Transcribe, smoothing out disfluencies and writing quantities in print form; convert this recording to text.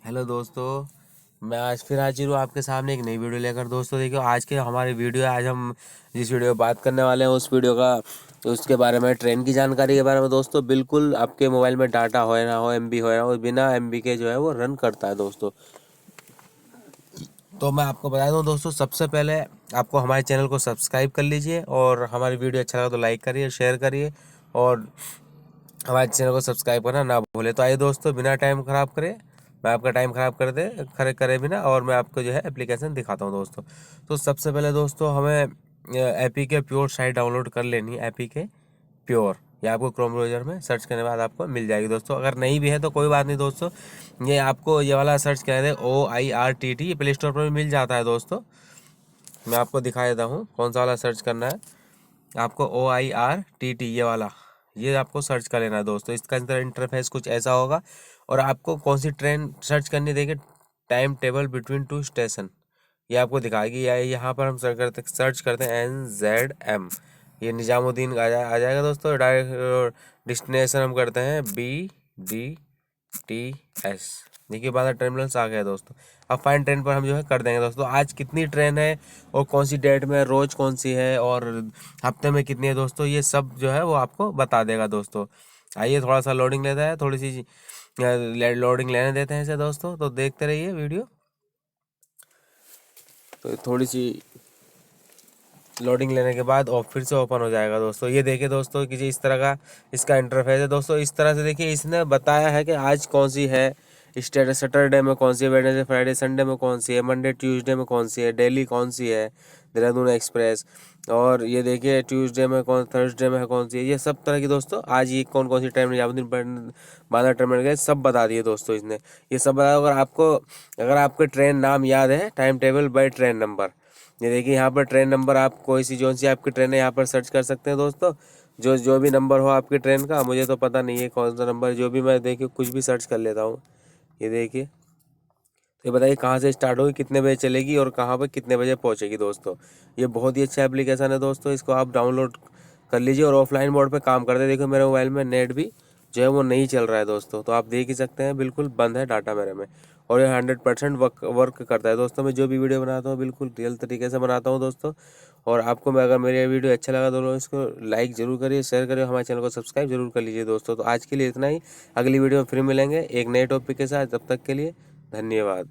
Hello दोस्तों, मैं आज फिर हाजिर हूँ आपके सामने एक नई वीडियो लेकर। दोस्तों देखियो, आज के हमारी वीडियो आज हम जिस वीडियो में बात करने वाले हैं उस वीडियो का उसके बारे में, ट्रेन की जानकारी के बारे में। दोस्तों बिल्कुल आपके मोबाइल में डाटा हो ना हो, एमबी हो ना हो, बिना एमबी के जो है वो रन करता है दोस्तों। तो मैं आपको बता दूं दोस्तों, सबसे पहले आपको हमारे चैनल को सब्सक्राइब कर लीजिए और हमारी वीडियो अच्छा लगा तो लाइक करिए, शेयर करिए और हमारे चैनल को सब्सक्राइब करना ना भूले। तो आइए दोस्तों, बिना टाइम ख़राब करे, मैं आपका टाइम ख़राब कर दे खरे करे बिना, और मैं आपको जो है एप्लीकेशन दिखाता हूँ दोस्तों। तो सबसे पहले दोस्तों हमें एपी के प्योर साइट डाउनलोड कर लेनी है। एपी के प्योर ये आपको क्रोम ब्राउज़र में सर्च करने के बाद आपको मिल जाएगी दोस्तों। अगर नहीं भी है तो कोई बात नहीं दोस्तों, ये आपको ये वाला सर्च कर दे OIRTT, प्ले स्टोर पर भी मिल जाता है दोस्तों। मैं आपको दिखा देता हूँ कौन सा वाला सर्च करना है। आपको OIRTT ये वाला, ये आपको सर्च कर लेना है दोस्तों। इसका अंदर इंटरफेस कुछ ऐसा होगा और आपको कौन सी ट्रेन सर्च करनी, देखिए time table between two station, ये आपको दिखाएगी। या यहाँ पर हम सर्च करते हैं NZM, ये निजामुद्दीन आ जाएगा दोस्तों। डायरेक्ट डिस्टिनेशन हम करते हैं BDTS, देखिए 12 टर्मिनल्स आ गए दोस्तों। अब फाइन ट्रेन पर हम जो है कर देंगे दोस्तों। आज कितनी ट्रेन है और कौन सी डेट में, रोज़ कौन सी है और हफ्ते में कितनी है दोस्तों, ये सब जो है वो आपको बता देगा दोस्तों। आइए थोड़ा सा लोडिंग लेता है, थोड़ी सी लोडिंग लेने देते हैं इसे दोस्तों। तो देखते रहिए वीडियो। तो थोड़ी सी लोडिंग लेने के बाद और फिर से ओपन हो जाएगा दोस्तों। ये देखिए दोस्तों कि जी इस तरह का इसका इंटरफेस है दोस्तों। इस तरह से देखिए, इसने बताया है कि आज कौन सी है, स्टेट सैटरडे में कौन सी है, वेडनेसडे फ्राइडे संडे में कौन सी है, मंडे ट्यूसडे में कौन सी है, डेली कौन सी है, देहरादून एक्सप्रेस। और ये देखिए ट्यूसडे में कौन, थर्सडे में कौन सी है, ये सब तरह की दोस्तों। आज ये कौन कौन सी टाइम निजामुद्दीन 12 टर्मिनल गए, सब बता दिए दोस्तों इसने। ये सब बताया। अगर आपके ट्रेन नाम याद है, time table by train number, ये देखिए यहाँ पर ट्रेन नंबर, आप कोई सी जो सी आपकी ट्रेन है यहाँ पर सर्च कर सकते हैं दोस्तों। जो जो भी नंबर हो आपकी ट्रेन का, मुझे तो पता नहीं है कौन सा नंबर, जो भी मैं देखिए कुछ भी सर्च कर लेता हूँ। ये देखिए, तो ये बताइए कहाँ से स्टार्ट होगी, कितने बजे चलेगी और कहाँ पर कितने बजे पहुँचेगी दोस्तों। ये बहुत ही अच्छा एप्लीकेशन है दोस्तों, इसको आप डाउनलोड कर लीजिए और ऑफलाइन मोड पे काम करते। देखो मेरे मोबाइल में नेट भी जो है वो नहीं चल रहा है दोस्तों, तो आप देख ही सकते हैं बिल्कुल बंद है डाटा मेरे में। और ये 100% वर्क करता है दोस्तों। मैं जो भी वीडियो बनाता हूँ बिल्कुल रियल तरीके से बनाता हूँ दोस्तों। और आपको मैं, अगर मेरा वीडियो अच्छा लगा तो इसको लाइक ज़रूर करिए, शेयर करिए, हमारे चैनल को सब्सक्राइब जरूर कर लीजिए दोस्तों। तो आज के लिए इतना ही, अगली वीडियो में फिर मिलेंगे एक नए टॉपिक के साथ। तब तक के लिए धन्यवाद।